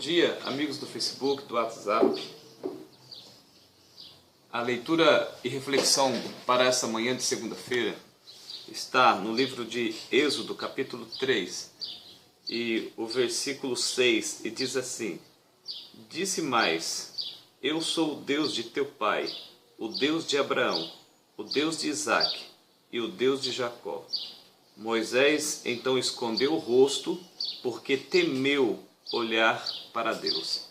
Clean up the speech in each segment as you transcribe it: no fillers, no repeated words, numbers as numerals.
dia, amigos do Facebook, do WhatsApp. A leitura e reflexão para essa manhã de segunda-feira está no livro de Êxodo, capítulo 3, e o versículo 6, e diz assim: Disse mais: Eu sou o Deus de teu pai, o Deus de Abraão, o Deus de Isaque e o Deus de Jacó. Moisés então escondeu o rosto, porque temeu olhar para Deus.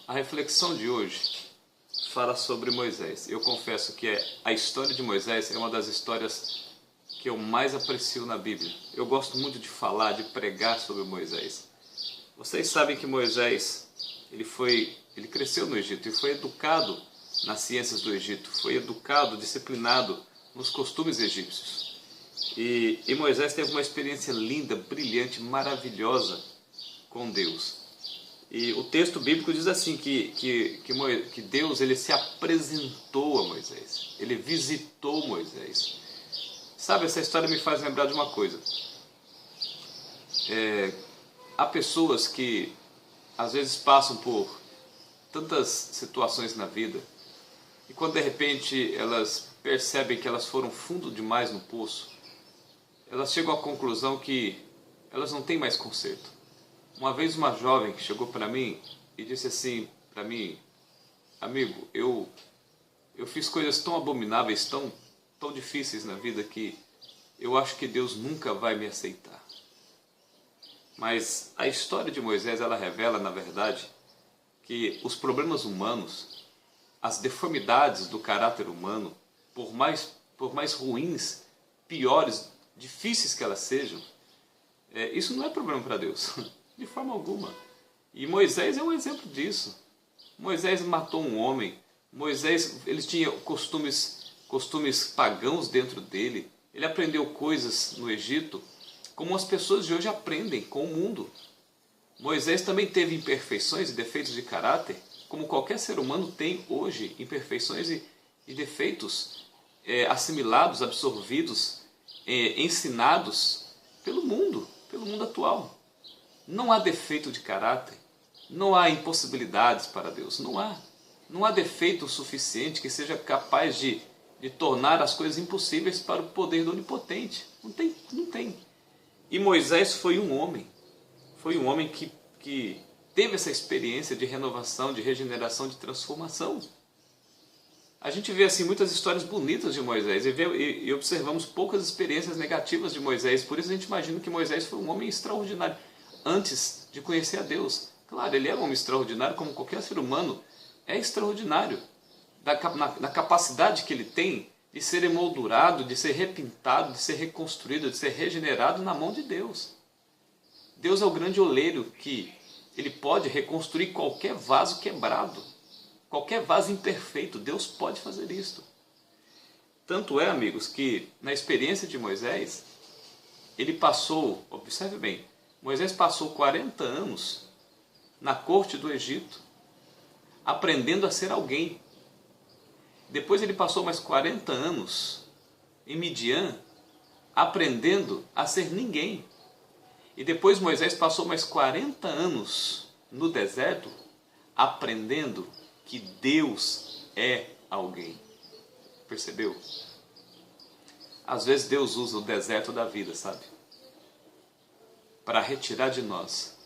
A reflexão de hoje fala sobre Moisés. Eu confesso que a história de Moisés é uma das histórias que eu mais aprecio na Bíblia. Eu gosto muito de falar, de pregar sobre Moisés. Vocês sabem que Moisés, ele cresceu no Egito e foi educado nas ciências do Egito, foi educado, disciplinado nos costumes egípcios. E Moisés teve uma experiência linda, brilhante, maravilhosa com Deus. E o texto bíblico diz assim, que Deus ele se apresentou a Moisés, ele visitou Moisés. Sabe, essa história me faz lembrar de uma coisa. Há pessoas que às vezes passam por tantas situações na vida, e quando de repente elas percebem que elas foram fundo demais no poço, elas chegam à conclusão que elas não têm mais conserto. Uma vez uma jovem que chegou para mim e disse assim para mim: amigo, eu fiz coisas tão abomináveis, tão difíceis na vida que eu acho que Deus nunca vai me aceitar. Mas a história de Moisés, ela revela, na verdade, que os problemas humanos, as deformidades do caráter humano, por mais ruins, piores, difíceis que elas sejam, isso não é problema para Deus, de forma alguma. E Moisés é um exemplo disso. Moisés matou um homem. Moisés, ele tinha costumes pagãos dentro dele. Ele aprendeu coisas no Egito como as pessoas de hoje aprendem com o mundo. Moisés também teve imperfeições e defeitos de caráter, como qualquer ser humano tem hoje, imperfeições e defeitos assimilados, absorvidos, ensinados pelo mundo atual. Não há defeito de caráter, não há impossibilidades para Deus, não há defeito suficiente que seja capaz de tornar as coisas impossíveis para o poder do Onipotente. Não tem. E Moisés foi um homem que teve essa experiência de renovação, de regeneração, de transformação. A gente vê assim muitas histórias bonitas de Moisés e observamos poucas experiências negativas de Moisés. Por isso a gente imagina que Moisés foi um homem extraordinário antes de conhecer a Deus. Claro, ele era um homem extraordinário, como qualquer ser humano é extraordinário, na capacidade que ele tem de ser emoldurado, de ser repintado, de ser reconstruído, de ser regenerado na mão de Deus. Deus é o grande oleiro que ele pode reconstruir qualquer vaso quebrado, qualquer vaso imperfeito. Deus pode fazer isto. Tanto é, amigos, que na experiência de Moisés, ele passou, observe bem, Moisés passou 40 anos na corte do Egito, aprendendo a ser alguém. Depois ele passou mais 40 anos em Midian, aprendendo a ser ninguém. E depois Moisés passou mais 40 anos no deserto, aprendendo que Deus é alguém. Percebeu? Às vezes Deus usa o deserto da vida, sabe? Para retirar de nós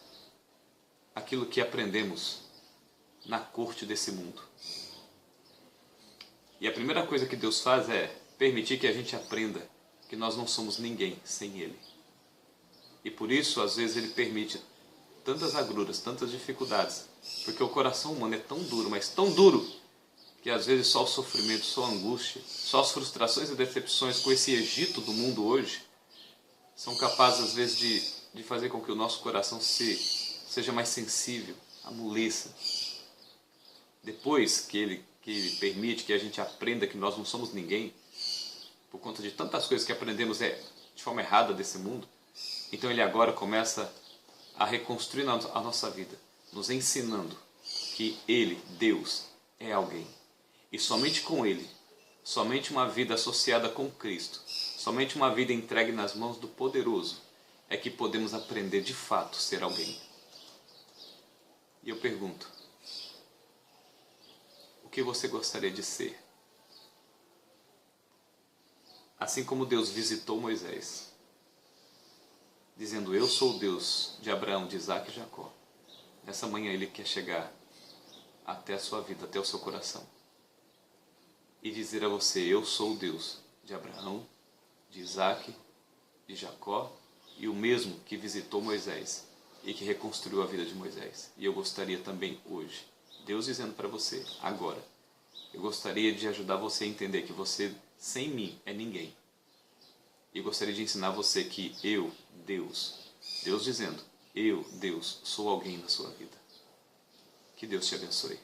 aquilo que aprendemos na corte desse mundo. E a primeira coisa que Deus faz é permitir que a gente aprenda que nós não somos ninguém sem Ele. E por isso, às vezes, Ele permite tantas agruras, tantas dificuldades, porque o coração humano é tão duro, mas tão duro, que às vezes só o sofrimento, só a angústia, só as frustrações e decepções com esse Egito do mundo hoje, são capazes, às vezes, de fazer com que o nosso coração seja mais sensível, amoleça. Depois que Ele permite que a gente aprenda que nós não somos ninguém, por conta de tantas coisas que aprendemos de forma errada desse mundo, então Ele agora começa a reconstruir a nossa vida, nos ensinando que Ele, Deus, é alguém. E somente com Ele, somente uma vida associada com Cristo, somente uma vida entregue nas mãos do Poderoso, é que podemos aprender de fato a ser alguém. E eu pergunto, o que você gostaria de ser? Assim como Deus visitou Moisés, dizendo, eu sou o Deus de Abraão, de Isaac e Jacó. Nessa manhã Ele quer chegar até a sua vida, até o seu coração. E dizer a você, eu sou o Deus de Abraão, de Isaac, de Jacó, e o mesmo que visitou Moisés e que reconstruiu a vida de Moisés. E eu gostaria também hoje, Deus dizendo para você, agora, eu gostaria de ajudar você a entender que você, sem mim, é ninguém. E gostaria de ensinar você que eu, Deus dizendo, eu, Deus, sou alguém na sua vida. Que Deus te abençoe.